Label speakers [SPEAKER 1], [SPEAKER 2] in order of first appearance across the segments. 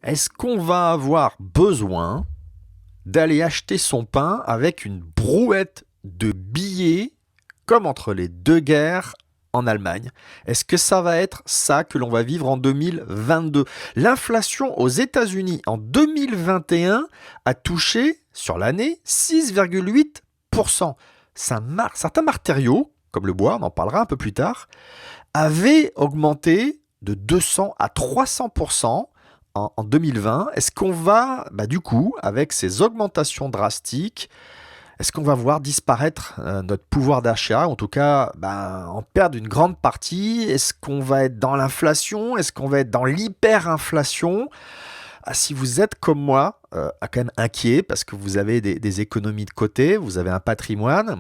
[SPEAKER 1] Est-ce qu'on va avoir besoin d'aller acheter son pain avec une brouette de billets comme entre les deux guerres en Allemagne? Est-ce que ça va être ça que l'on va vivre en 2022? L'inflation aux États-Unis en 2021 a touché sur l'année 6,8%. Certains matériaux, comme le bois, on en parlera un peu plus tard, avaient augmenté de 200 à 300% en 2020. Est-ce qu'on va, du coup, avec ces augmentations drastiques, est-ce qu'on va voir disparaître notre pouvoir d'achat, en tout cas en perdre une grande partie? Est-ce qu'on va être dans l'inflation? Est-ce qu'on va être dans l'hyperinflation? Si vous êtes comme moi, quand même inquiet parce que vous avez des économies de côté, vous avez un patrimoine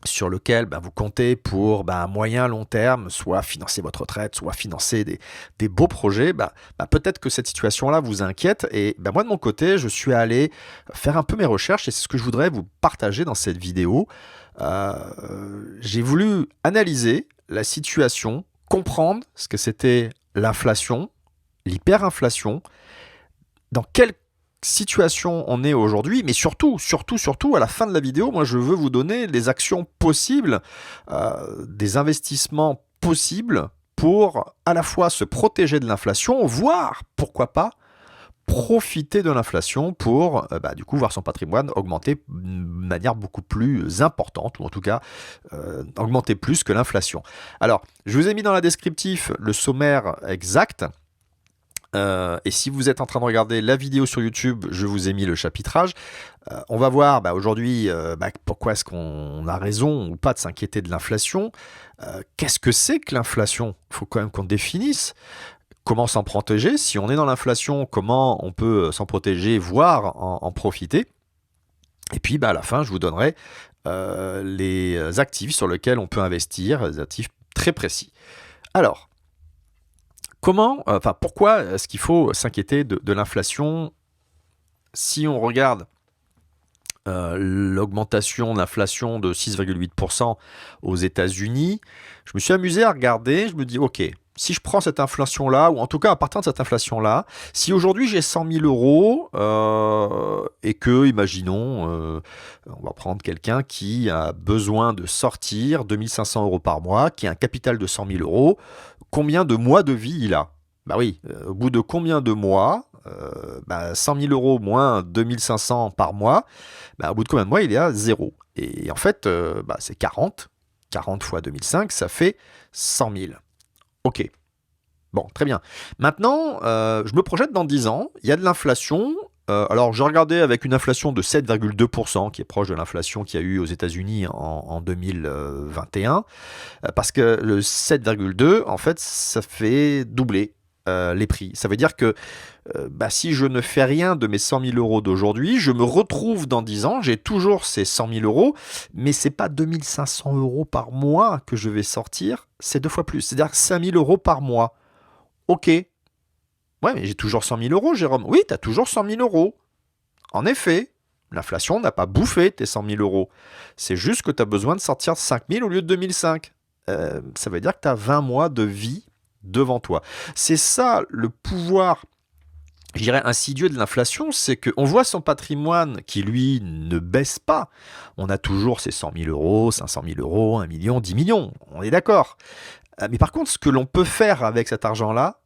[SPEAKER 1] sur lequel vous comptez pour à moyen long terme, soit financer votre retraite, soit financer des beaux projets, peut-être que cette situation-là vous inquiète. Et moi, de mon côté, je suis allé faire un peu mes recherches et c'est ce que je voudrais vous partager dans cette vidéo. J'ai voulu analyser la situation, comprendre ce que c'était l'inflation, l'hyperinflation, dans quelle situation on est aujourd'hui, mais surtout, à la fin de la vidéo, moi je veux vous donner les actions possibles, des investissements possibles pour à la fois se protéger de l'inflation, voire, pourquoi pas, profiter de l'inflation pour du coup voir son patrimoine augmenter de manière beaucoup plus importante, ou en tout cas augmenter plus que l'inflation. Alors, je vous ai mis dans la descriptif le sommaire exact. Et si vous êtes en train de regarder la vidéo sur YouTube, je vous ai mis le chapitrage. On va voir aujourd'hui pourquoi est-ce qu'on a raison ou pas de s'inquiéter de l'inflation. Qu'est-ce que c'est que l'inflation? Il faut quand même qu'on définisse. Comment s'en protéger? Si on est dans l'inflation, comment on peut s'en protéger, voire en profiter? Et puis à la fin, je vous donnerai les actifs sur lesquels on peut investir, des actifs très précis. Alors, pourquoi est-ce qu'il faut s'inquiéter de l'inflation? Si on regarde l'augmentation de l'inflation de 6,8% aux États-Unis, je me suis amusé à regarder, je me dis, ok, si je prends cette inflation-là, ou en tout cas à partir de cette inflation-là, si aujourd'hui j'ai 100 000 euros et que, imaginons, on va prendre quelqu'un qui a besoin de sortir 2500 euros par mois, qui a un capital de 100 000 euros, combien de mois de vie il a? Au bout de combien de mois 100 000 euros moins 2500 par mois, au bout de combien de mois il est à 0? Et en fait, c'est 40. 40 fois 2005, ça fait 100 000. Ok. Bon, très bien. Maintenant, je me projette dans 10 ans, il y a de l'inflation. Alors, j'ai regardé avec une inflation de 7,2%, qui est proche de l'inflation qu'il y a eu aux États-Unis en 2021, parce que le 7,2, en fait, ça fait doubler les prix. Ça veut dire que si je ne fais rien de mes 100 000 euros d'aujourd'hui, je me retrouve dans 10 ans, j'ai toujours ces 100 000 euros, mais c'est pas 2500 euros par mois que je vais sortir, c'est 2 fois plus. C'est-à-dire 5 000 euros par mois. Ok. Ouais, mais j'ai toujours 100 000 euros, Jérôme. Oui, tu as toujours 100 000 euros. En effet, l'inflation n'a pas bouffé tes 100 000 euros. C'est juste que tu as besoin de sortir 5 000 au lieu de 2005. Ça veut dire que tu as 20 mois de vie devant toi. C'est ça le pouvoir, je dirais, insidieux de l'inflation, c'est qu'on voit son patrimoine qui, lui, ne baisse pas. On a toujours ces 100 000 euros, 500 000 euros, 1 million, 10 millions, on est d'accord. Mais par contre, ce que l'on peut faire avec cet argent-là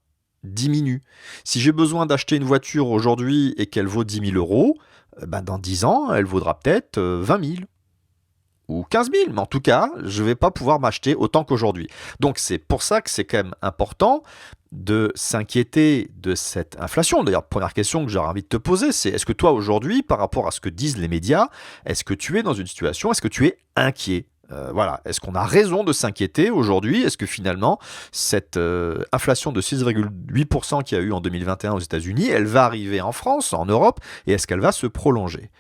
[SPEAKER 1] diminue. Si j'ai besoin d'acheter une voiture aujourd'hui et qu'elle vaut 10 000 euros, dans 10 ans, elle vaudra peut-être 20 000. Ou 15 000, mais en tout cas, je ne vais pas pouvoir m'acheter autant qu'aujourd'hui. Donc c'est pour ça que c'est quand même important de s'inquiéter de cette inflation. D'ailleurs, première question que j'aurais envie de te poser, c'est est-ce que toi aujourd'hui, par rapport à ce que disent les médias, est-ce que tu es dans une situation, est-ce que tu es inquiet? Voilà, est-ce qu'on a raison de s'inquiéter aujourd'hui? Est-ce que finalement, cette inflation de 6,8% qu'il y a eu en 2021 aux États-Unis, elle va arriver en France, en Europe, et est-ce qu'elle va se prolonger?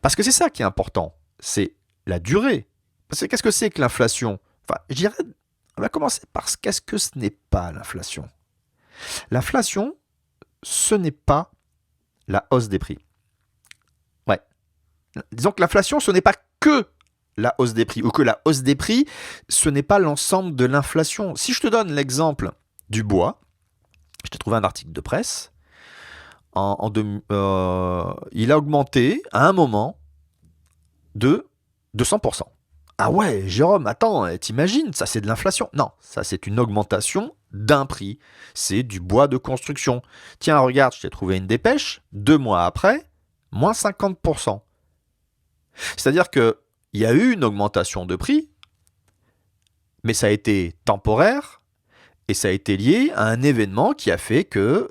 [SPEAKER 1] Parce que c'est ça qui est important, c'est la durée. Parce que qu'est-ce que c'est que l'inflation? Je dirais, on va commencer par qu'est-ce que ce n'est pas l'inflation. L'inflation, ce n'est pas la hausse des prix. Ouais. Disons que l'inflation, ce n'est pas que la hausse des prix, ou que la hausse des prix, ce n'est pas l'ensemble de l'inflation. Si je te donne l'exemple du bois, je t'ai trouvé un article de presse. il a augmenté à un moment de 200%. Ah ouais, Jérôme, attends, t'imagines, ça c'est de l'inflation. Non, ça c'est une augmentation d'un prix. C'est du bois de construction. Tiens, regarde, je t'ai trouvé une dépêche. 2 mois après, moins 50%. C'est-à-dire qu'il y a eu une augmentation de prix, mais ça a été temporaire et ça a été lié à un événement qui a fait que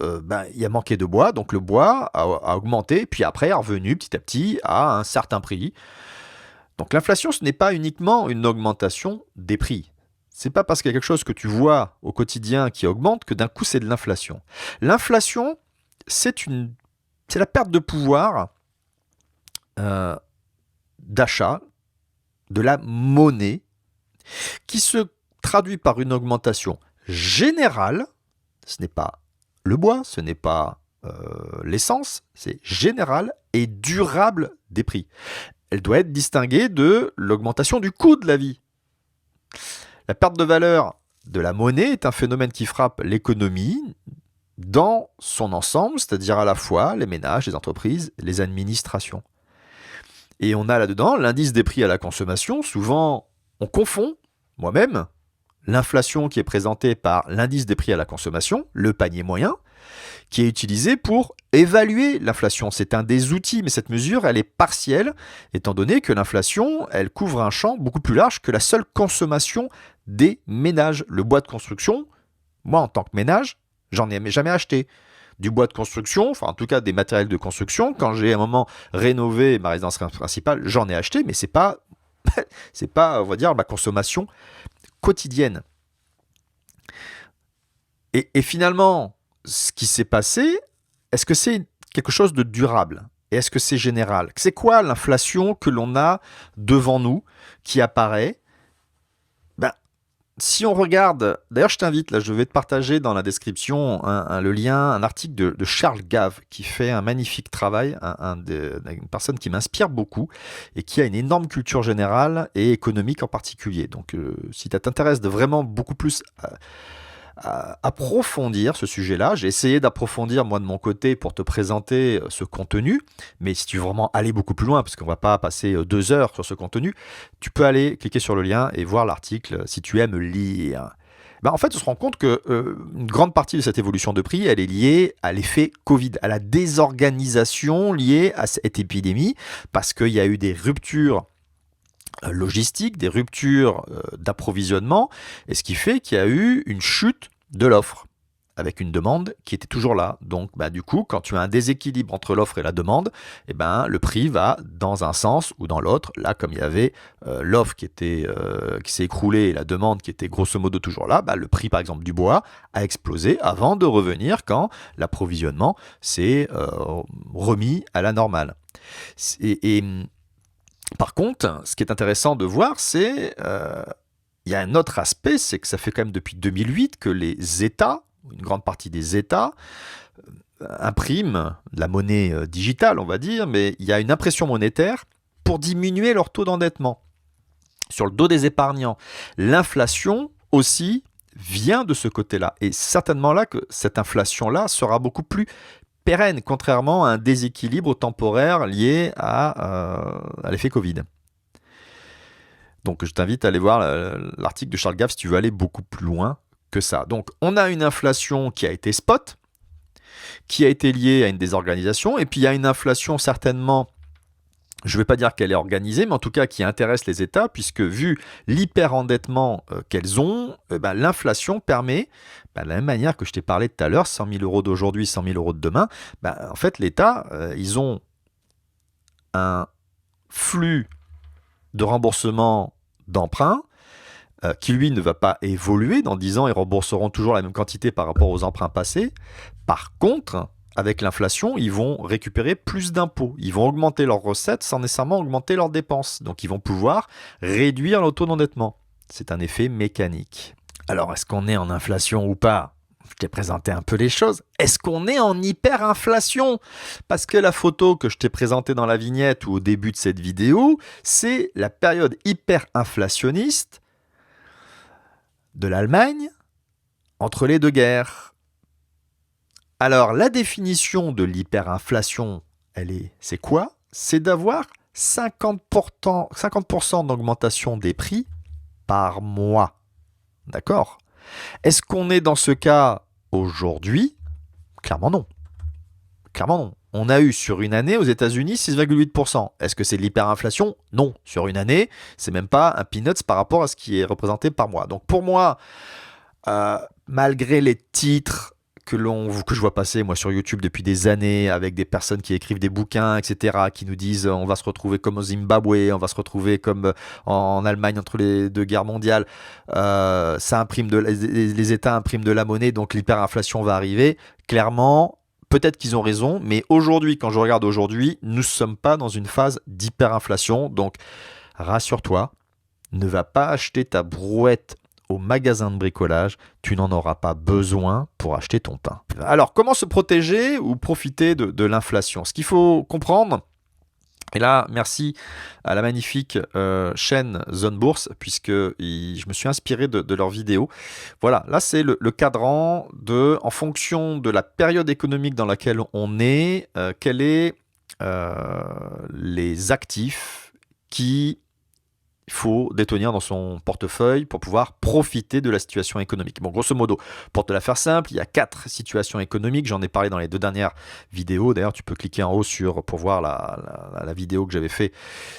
[SPEAKER 1] il a manqué de bois, donc le bois a augmenté, puis après est revenu petit à petit à un certain prix. Donc l'inflation, ce n'est pas uniquement une augmentation des prix. C'est pas parce qu'il y a quelque chose que tu vois au quotidien qui augmente que d'un coup c'est de l'inflation. L'inflation, c'est la perte de pouvoir d'achat de la monnaie qui se traduit par une augmentation générale. Ce n'est pas le bois, ce n'est pas l'essence, c'est général et durable des prix. Elle doit être distinguée de l'augmentation du coût de la vie. La perte de valeur de la monnaie est un phénomène qui frappe l'économie dans son ensemble, c'est-à-dire à la fois les ménages, les entreprises, les administrations. Et on a là-dedans l'indice des prix à la consommation. Souvent, on confond, moi-même, l'inflation qui est présentée par l'indice des prix à la consommation, le panier moyen, qui est utilisé pour évaluer l'inflation. C'est un des outils, mais cette mesure, elle est partielle, étant donné que l'inflation, elle couvre un champ beaucoup plus large que la seule consommation des ménages. Le bois de construction, moi, en tant que ménage, j'en ai jamais acheté. Du bois de construction, enfin en tout cas des matériels de construction, quand j'ai à un moment rénové ma résidence principale, j'en ai acheté, mais c'est pas, on va dire, ma consommation quotidienne. Et finalement, ce qui s'est passé, est-ce que c'est quelque chose de durable? Et est-ce que c'est général? C'est quoi l'inflation que l'on a devant nous, qui apparaît? Si on regarde, d'ailleurs je t'invite, là je vais te partager dans la description le lien, un article de Charles Gave qui fait un magnifique travail, une personne qui m'inspire beaucoup et qui a une énorme culture générale et économique en particulier. Donc si ça t'intéresse de vraiment beaucoup plus approfondir ce sujet-là. J'ai essayé d'approfondir moi de mon côté pour te présenter ce contenu, mais si tu veux vraiment aller beaucoup plus loin, parce qu'on va pas passer 2 heures sur ce contenu, tu peux aller cliquer sur le lien et voir l'article si tu aimes lire. En fait, on se rend compte que une grande partie de cette évolution de prix, elle est liée à l'effet Covid, à la désorganisation liée à cette épidémie, parce qu'il y a eu des ruptures logistiques, des ruptures d'approvisionnement, et ce qui fait qu'il y a eu une chute de l'offre, avec une demande qui était toujours là. Donc du coup, quand tu as un déséquilibre entre l'offre et la demande, le prix va dans un sens ou dans l'autre. Là, comme il y avait l'offre qui s'est écroulée et la demande qui était grosso modo toujours là, le prix par exemple du bois a explosé avant de revenir quand l'approvisionnement s'est remis à la normale. Par contre, ce qui est intéressant de voir, c'est il y a un autre aspect, c'est que ça fait quand même depuis 2008 que les États, une grande partie des États, impriment de la monnaie digitale, on va dire, mais il y a une impression monétaire pour diminuer leur taux d'endettement sur le dos des épargnants. L'inflation aussi vient de ce côté-là, et certainement là que cette inflation-là sera beaucoup plus pérenne, contrairement à un déséquilibre temporaire lié à l'effet Covid. Donc je t'invite à aller voir l'article de Charles Gave si tu veux aller beaucoup plus loin que ça. Donc on a une inflation qui a été spot, qui a été liée à une désorganisation, et puis il y a une inflation certainement, je ne vais pas dire qu'elle est organisée, mais en tout cas qui intéresse les États, puisque vu l'hyper-endettement qu'elles ont, l'inflation permet, de la même manière que je t'ai parlé tout à l'heure, 100 000 euros d'aujourd'hui, 100 000 euros de demain, en fait l'État, ils ont un flux de remboursement d'emprunt qui lui ne va pas évoluer. Dans 10 ans, ils rembourseront toujours la même quantité par rapport aux emprunts passés. Par contre, avec l'inflation, ils vont récupérer plus d'impôts. Ils vont augmenter leurs recettes sans nécessairement augmenter leurs dépenses. Donc ils vont pouvoir réduire leur taux d'endettement. C'est un effet mécanique. Alors, est-ce qu'on est en inflation ou pas ? Je t'ai présenté un peu les choses. Est-ce qu'on est en hyperinflation ? Parce que la photo que je t'ai présentée dans la vignette ou au début de cette vidéo, c'est la période hyperinflationniste de l'Allemagne entre les deux guerres. Alors, la définition de l'hyperinflation, c'est quoi? C'est d'avoir 50% d'augmentation des prix par mois. D'accord? Est-ce qu'on est dans ce cas aujourd'hui? Clairement non. Clairement non. On a eu sur une année aux États-Unis 6,8%. Est-ce que c'est de l'hyperinflation? Non. Sur une année, c'est même pas un peanuts par rapport à ce qui est représenté par mois. Donc pour moi, malgré les titres que je vois passer moi sur YouTube depuis des années avec des personnes qui écrivent des bouquins, etc., qui nous disent on va se retrouver comme au Zimbabwe, on va se retrouver comme en Allemagne entre les deux guerres mondiales, les États impriment de la monnaie, donc l'hyperinflation va arriver. Clairement, peut-être qu'ils ont raison, mais aujourd'hui, quand je regarde aujourd'hui, nous ne sommes pas dans une phase d'hyperinflation, donc rassure-toi, ne va pas acheter ta brouette au magasin de bricolage, tu n'en auras pas besoin pour acheter ton pain. Alors, comment se protéger ou profiter de l'inflation? Ce qu'il faut comprendre, et là, merci à la magnifique chaîne Zone Bourse, puisque je me suis inspiré de leurs vidéos. Voilà, là c'est le cadran en fonction de la période économique dans laquelle on est, quels sont les actifs qui il faut détenir dans son portefeuille pour pouvoir profiter de la situation économique. Bon, grosso modo, pour te la faire simple, il y a 4 situations économiques. J'en ai parlé dans les 2 dernières vidéos. D'ailleurs, tu peux cliquer en haut pour voir la vidéo que j'avais fait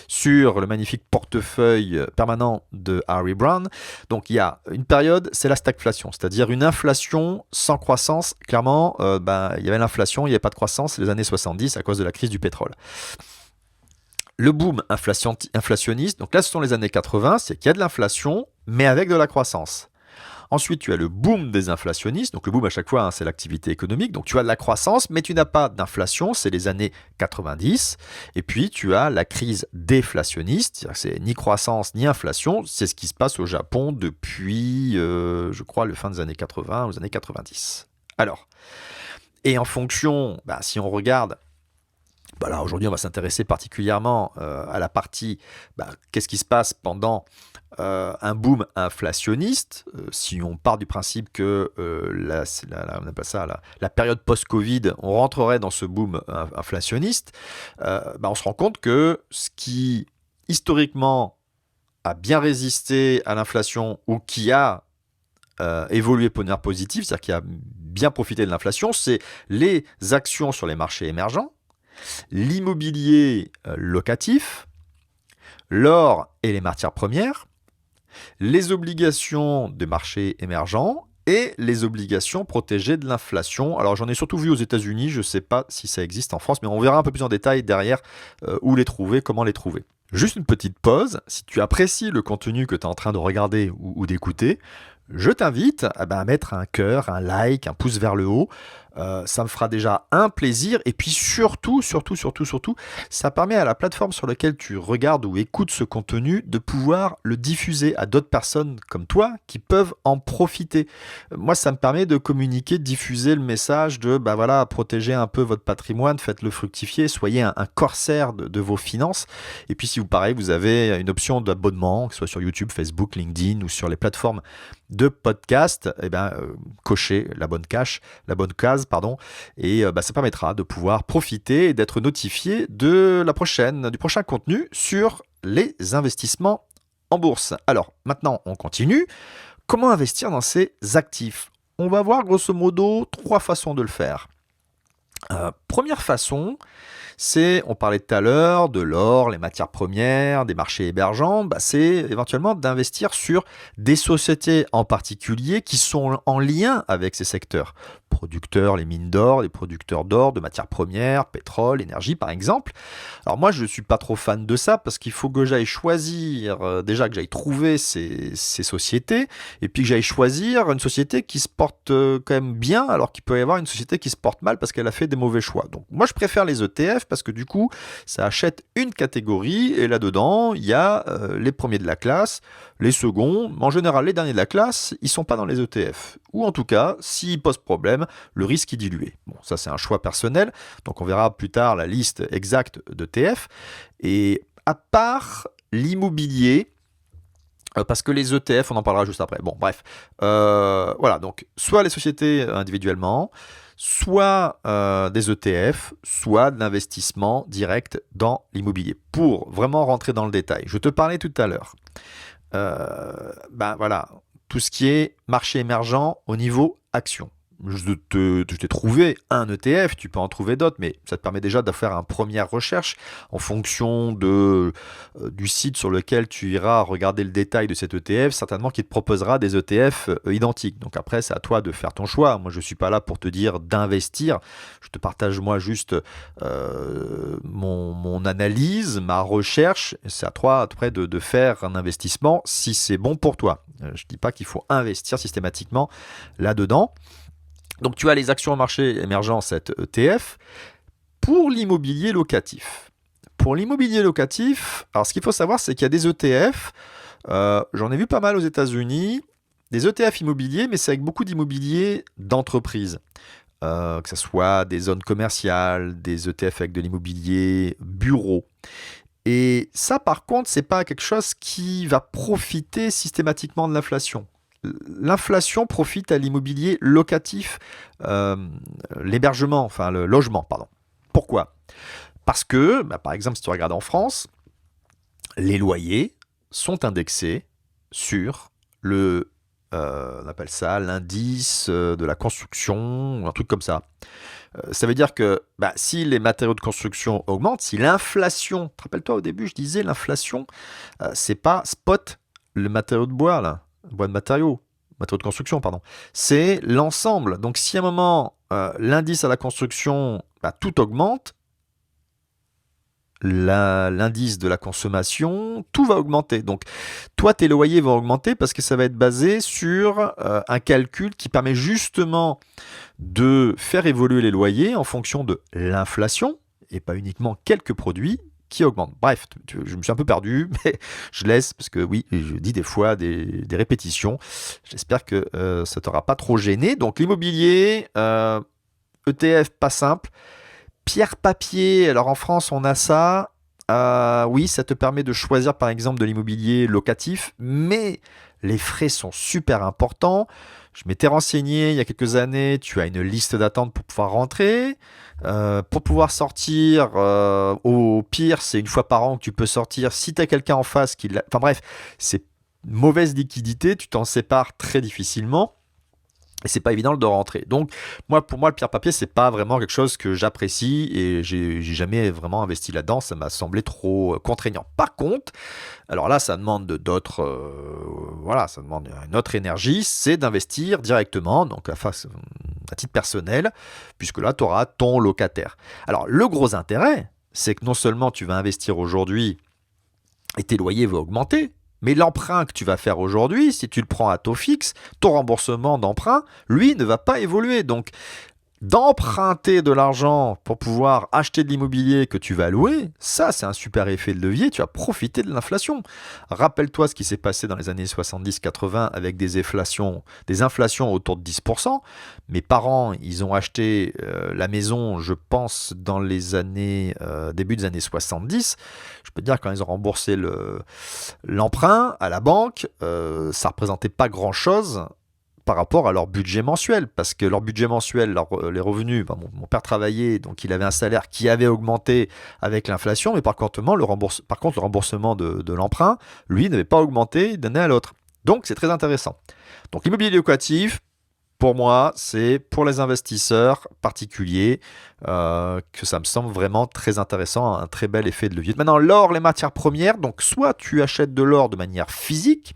[SPEAKER 1] sur le magnifique portefeuille permanent de Harry Browne. Donc, il y a une période, c'est la stagflation, c'est-à-dire une inflation sans croissance. Clairement, il y avait l'inflation, il n'y avait pas de croissance, c'est les années 70 à cause de la crise du pétrole. Le boom inflationniste, donc là ce sont les années 80, c'est qu'il y a de l'inflation, mais avec de la croissance. Ensuite, tu as le boom des inflationnistes, donc le boom à chaque fois, c'est l'activité économique, donc tu as de la croissance, mais tu n'as pas d'inflation, c'est les années 90. Et puis tu as la crise déflationniste, c'est-à-dire que c'est ni croissance ni inflation, c'est ce qui se passe au Japon depuis, je crois, le fin des années 80 aux années 90. Alors, et en fonction, si on regarde, là, aujourd'hui, on va s'intéresser particulièrement à la partie qu'est-ce qui se passe pendant un boom inflationniste. Si on part du principe que on appelle ça la période post-Covid, on rentrerait dans ce boom inflationniste, on se rend compte que ce qui, historiquement, a bien résisté à l'inflation ou qui a évolué de manière positive, c'est-à-dire qui a bien profité de l'inflation, c'est les actions sur les marchés émergents, l'immobilier locatif, l'or et les matières premières, les obligations de marchés émergents et les obligations protégées de l'inflation. Alors j'en ai surtout vu aux États-Unis, je ne sais pas si ça existe en France, mais on verra un peu plus en détail derrière où les trouver, comment les trouver. Juste une petite pause, si tu apprécies le contenu que tu es en train de regarder ou d'écouter, je t'invite à mettre un cœur, un like, un pouce vers le haut. Ça me fera déjà un plaisir. Et puis surtout, ça permet à la plateforme sur laquelle tu regardes ou écoutes ce contenu de pouvoir le diffuser à d'autres personnes comme toi qui peuvent en profiter. Moi, ça me permet de communiquer, de diffuser le message de protéger un peu votre patrimoine, faites-le fructifier, soyez un corsaire de vos finances. Et puis si vous avez une option d'abonnement, que ce soit sur YouTube, Facebook, LinkedIn ou sur les plateformes de podcast, cochez la bonne case, et ça permettra de pouvoir profiter et d'être notifié du prochain contenu sur les investissements en bourse. Alors maintenant on continue. Comment investir dans ces actifs? On va voir grosso modo 3 façons de le faire. Première façon, on parlait tout à l'heure de l'or, les matières premières, des marchés émergents, c'est éventuellement d'investir sur des sociétés en particulier qui sont en lien avec ces secteurs. Producteurs, les mines d'or, les producteurs d'or, de matières premières, pétrole, énergie par exemple. Alors moi je ne suis pas trop fan de ça parce qu'il faut que j'aille choisir, déjà que j'aille trouver ces sociétés et puis que j'aille choisir une société qui se porte quand même bien alors qu'il peut y avoir une société qui se porte mal parce qu'elle a fait des mauvais choix. Donc moi je préfère les ETF parce que du coup ça achète une catégorie et là-dedans il y a les premiers de la classe, les seconds, en général les derniers de la classe, ils ne sont pas dans les ETF. Ou en tout cas, s'ils posent problème, le risque est dilué. Bon, ça c'est un choix personnel, donc on verra plus tard la liste exacte d'ETF. Et à part l'immobilier, parce que les ETF, on en parlera juste après. Bon, bref. Voilà, donc soit les sociétés individuellement, soit des ETF, soit de l'investissement direct dans l'immobilier. Pour vraiment rentrer dans le détail, je te parlais tout à l'heure. Voilà, tout ce qui est marché émergent au niveau action. Je t'ai trouvé un ETF, tu peux en trouver d'autres, mais ça te permet déjà de faire une première recherche en fonction du site sur lequel tu iras regarder le détail de cet ETF, certainement qu'il te proposera des ETF identiques. Donc après, c'est à toi de faire ton choix. Moi, je ne suis pas là pour te dire d'investir. Je te partage moi juste mon analyse, ma recherche. C'est à toi après de faire un investissement si c'est bon pour toi. Je ne dis pas qu'il faut investir systématiquement là-dedans. Donc tu as les actions au marché émergent, cet ETF, pour l'immobilier locatif. Pour l'immobilier locatif, alors ce qu'il faut savoir, c'est qu'il y a des ETF, j'en ai vu pas mal aux États-Unis, des ETF immobiliers, mais c'est avec beaucoup d'immobilier d'entreprise. Que ce soit des zones commerciales, des ETF avec de l'immobilier bureau. Et ça, par contre, c'est pas quelque chose qui va profiter systématiquement de l'inflation. L'inflation profite à l'immobilier locatif, l'hébergement, enfin le logement, pardon. Pourquoi ? Parce que, par exemple, si tu regardes en France, les loyers sont indexés sur on appelle ça l'indice de la construction, un truc comme ça. Ça veut dire que si les matériaux de construction augmentent, si l'inflation, rappelle-toi au début, je disais l'inflation, c'est pas spot le matériau de bois là. Bois de matériaux de construction, pardon. C'est l'ensemble. Donc, si à un moment, l'indice à la construction, tout augmente, l'indice de la consommation, tout va augmenter. Donc, toi, tes loyers vont augmenter parce que ça va être basé sur un calcul qui permet justement de faire évoluer les loyers en fonction de l'inflation et pas uniquement quelques produits qui augmente. Bref, je me suis un peu perdu, mais je laisse, parce que oui, je dis des fois des répétitions. J'espère que ça ne t'aura pas trop gêné. Donc l'immobilier, ETF pas simple. Pierre-papier, alors en France, on a ça. Oui, ça te permet de choisir par exemple de l'immobilier locatif, mais les frais sont super importants. Je m'étais renseigné il y a quelques années, tu as une liste d'attente pour pouvoir rentrer. Pour pouvoir sortir, au pire, c'est une fois par an que tu peux sortir. Si tu as quelqu'un en face qui l'a... Enfin bref, c'est mauvaise liquidité, tu t'en sépares très difficilement. Et c'est pas évident de rentrer. Donc, pour moi, le pierre-papier, c'est pas vraiment quelque chose que j'apprécie et j'ai jamais vraiment investi là-dedans. Ça m'a semblé trop contraignant. Par contre, alors là, ça demande ça demande une autre énergie, c'est d'investir directement, donc à titre personnel, puisque là, tu auras ton locataire. Alors, le gros intérêt, c'est que non seulement tu vas investir aujourd'hui et tes loyers vont augmenter, mais l'emprunt que tu vas faire aujourd'hui, si tu le prends à taux fixe, ton remboursement d'emprunt, lui, ne va pas évoluer. Donc, d'emprunter de l'argent pour pouvoir acheter de l'immobilier que tu vas louer, ça, c'est un super effet de levier. Tu vas profiter de l'inflation. Rappelle-toi ce qui s'est passé dans les années 70-80 avec des inflations autour de 10%. Mes parents, ils ont acheté la maison, je pense, dans les années début des années 70. Je peux te dire, quand ils ont remboursé l'emprunt à la banque, ça représentait pas grand-chose par rapport à leur budget mensuel, parce que leur budget mensuel, les revenus, mon père travaillait, donc il avait un salaire qui avait augmenté avec l'inflation, mais par contre le remboursement de l'emprunt, lui, n'avait pas augmenté d'une année à l'autre. Donc c'est très intéressant. Donc l'immobilier locatif, pour moi, c'est pour les investisseurs particuliers que ça me semble vraiment très intéressant, un très bel effet de levier. Maintenant, l'or, les matières premières, donc soit tu achètes de l'or de manière physique,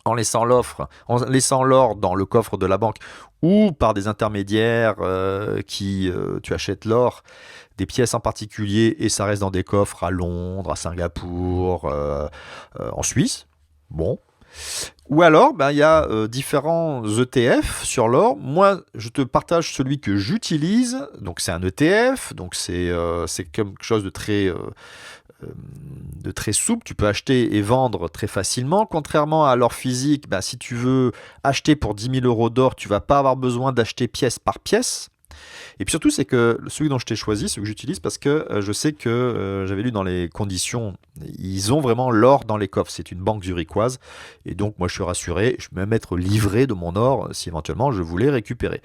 [SPEAKER 1] en laissant l'or dans le coffre de la banque ou par des intermédiaires tu achètes l'or, des pièces en particulier, et ça reste dans des coffres à Londres, à Singapour, en Suisse. Bon. Ou alors, il y a différents ETF sur l'or. Moi, je te partage celui que j'utilise. Donc, c'est un ETF. Donc, c'est quelque chose de très souple. Tu peux acheter et vendre très facilement. Contrairement à l'or physique, si tu veux acheter pour 10 000 euros d'or, tu vas pas avoir besoin d'acheter pièce par pièce. Et puis surtout, c'est que celui dont je t'ai choisi, celui que j'utilise, parce que je sais que j'avais lu dans les conditions, ils ont vraiment l'or dans les coffres. C'est une banque zurichoise. Et donc, moi, je suis rassuré. Je peux même être livré de mon or si éventuellement je voulais récupérer.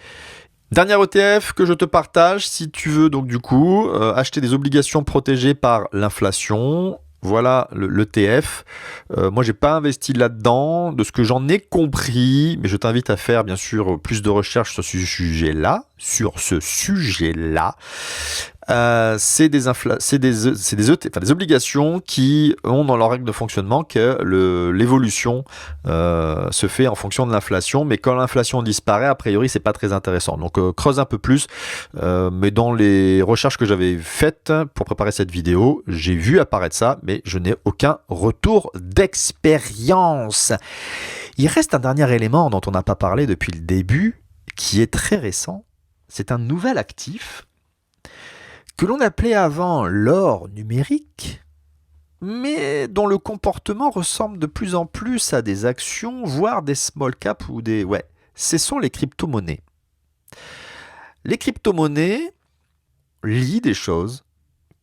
[SPEAKER 1] Dernier ETF que je te partage, si tu veux donc du coup acheter des obligations protégées par l'inflation. Voilà l'ETF. Moi, j'ai pas investi là-dedans, de ce que j'en ai compris, mais je t'invite à faire bien sûr plus de recherches sur ce sujet-là. C'est des obligations qui ont dans leur règle de fonctionnement que l'évolution se fait en fonction de l'inflation, mais quand l'inflation disparaît, a priori, c'est pas très intéressant. Donc creuse un peu plus, mais dans les recherches que j'avais faites pour préparer cette vidéo, j'ai vu apparaître ça, mais je n'ai aucun retour d'expérience. Il reste un dernier élément dont on n'a pas parlé depuis le début, qui est très récent. C'est un nouvel actif que l'on appelait avant l'or numérique, mais dont le comportement ressemble de plus en plus à des actions, voire des small caps ou des... Ouais, ce sont les crypto-monnaies. Les crypto-monnaies lient des choses,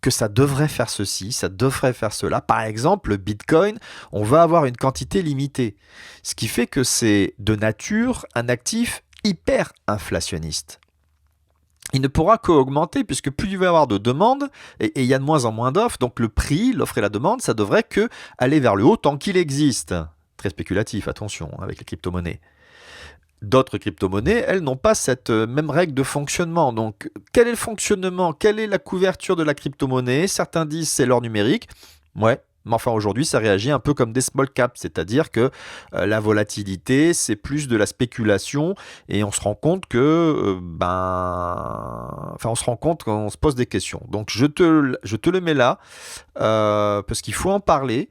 [SPEAKER 1] que ça devrait faire ceci, ça devrait faire cela. Par exemple, le Bitcoin, on va avoir une quantité limitée, ce qui fait que c'est de nature un actif hyper inflationniste. Il ne pourra qu'augmenter puisque plus il va y avoir de demandes et il y a de moins en moins d'offres. Donc le prix, l'offre et la demande, ça devrait que aller vers le haut tant qu'il existe. Très spéculatif, attention, avec les crypto-monnaies. D'autres crypto-monnaies, elles n'ont pas cette même règle de fonctionnement. Donc quel est le fonctionnement? Quelle est la couverture de la crypto-monnaie? Certains disent c'est l'or numérique. Ouais. Mais enfin, aujourd'hui, ça réagit un peu comme des small caps, c'est-à-dire que la volatilité, c'est plus de la spéculation et on se rend compte que, on se rend compte qu'on se pose des questions. Donc, je te le mets là parce qu'il faut en parler.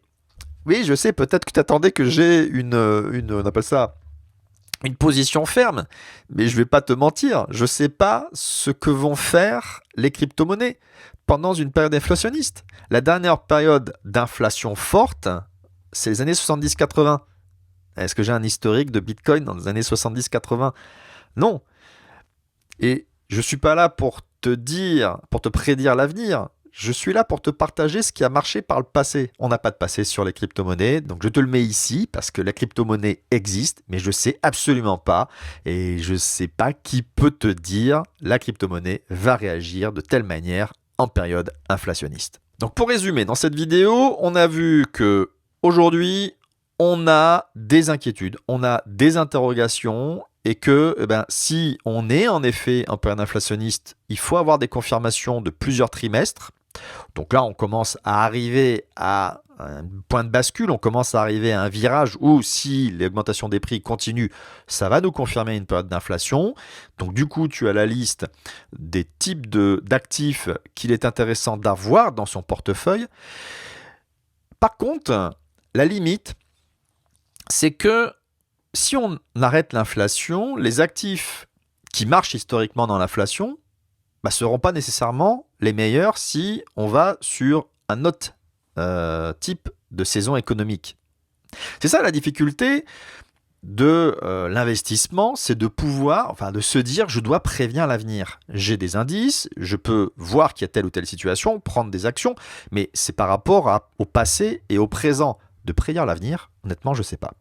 [SPEAKER 1] Oui, je sais, peut-être que tu attendais que j'ai on appelle ça une position ferme, mais je vais pas te mentir, je sais pas ce que vont faire les crypto-monnaies pendant une période inflationniste. La dernière période d'inflation forte, c'est les années 70-80. Est-ce que j'ai un historique de Bitcoin dans les années 70-80? Non. Et je suis pas là pour te dire, pour te prédire l'avenir. Je suis là pour te partager ce qui a marché par le passé. On n'a pas de passé sur les crypto-monnaies, donc je te le mets ici parce que la crypto-monnaie existe, mais je sais absolument pas et je sais pas qui peut te dire la crypto-monnaie va réagir de telle manière en période inflationniste. Donc pour résumer, dans cette vidéo, on a vu que aujourd'hui, on a des inquiétudes, on a des interrogations et que si on est en effet en période inflationniste, il faut avoir des confirmations de plusieurs trimestres. Donc là, on commence à arriver à un point de bascule, on commence à arriver à un virage où si l'augmentation des prix continue, ça va nous confirmer une période d'inflation. Donc du coup, tu as la liste des types d'actifs qu'il est intéressant d'avoir dans son portefeuille. Par contre, la limite, c'est que si on arrête l'inflation, les actifs qui marchent historiquement dans l'inflation ne seront pas nécessairement les meilleurs si on va sur un autre type de saison économique. C'est ça la difficulté de l'investissement, c'est de pouvoir, de se dire je dois prévenir l'avenir. J'ai des indices, je peux voir qu'il y a telle ou telle situation, prendre des actions, mais c'est par rapport au passé et au présent. De prédire l'avenir, honnêtement, je ne sais pas.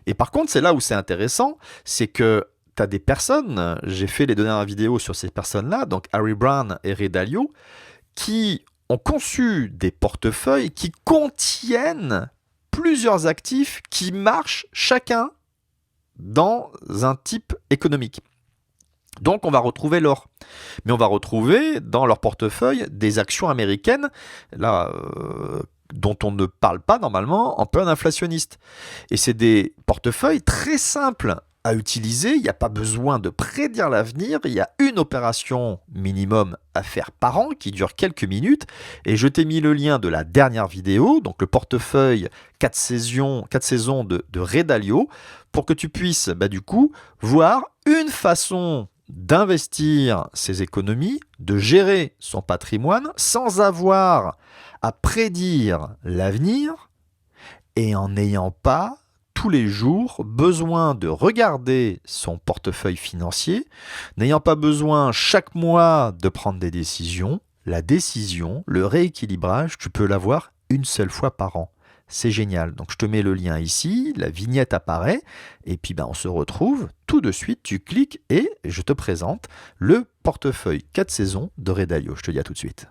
[SPEAKER 1] Et par contre, c'est là où c'est intéressant, c'est que tu as des personnes, j'ai fait les dernières vidéos sur ces personnes-là, donc Harry Browne et Ray Dalio, qui ont conçu des portefeuilles qui contiennent plusieurs actifs qui marchent chacun dans un type économique. Donc on va retrouver l'or. Mais on va retrouver dans leur portefeuille des actions américaines, là, dont on ne parle pas normalement en période inflationniste. Et c'est des portefeuilles très simples à utiliser, il n'y a pas besoin de prédire l'avenir, il y a une opération minimum à faire par an qui dure quelques minutes et je t'ai mis le lien de la dernière vidéo, donc le portefeuille 4 saisons de Ray Dalio pour que tu puisses du coup voir une façon d'investir ses économies, de gérer son patrimoine sans avoir à prédire l'avenir et en n'ayant pas tous les jours besoin de regarder son portefeuille financier, n'ayant pas besoin chaque mois de prendre des décisions. La décision, le rééquilibrage, tu peux l'avoir une seule fois par an. c'est génial. Donc je te mets le lien ici, la vignette apparaît, et puis on se retrouve tout de suite, tu cliques et je te présente le portefeuille 4 saisons de Redaio. Je te dis à tout de suite.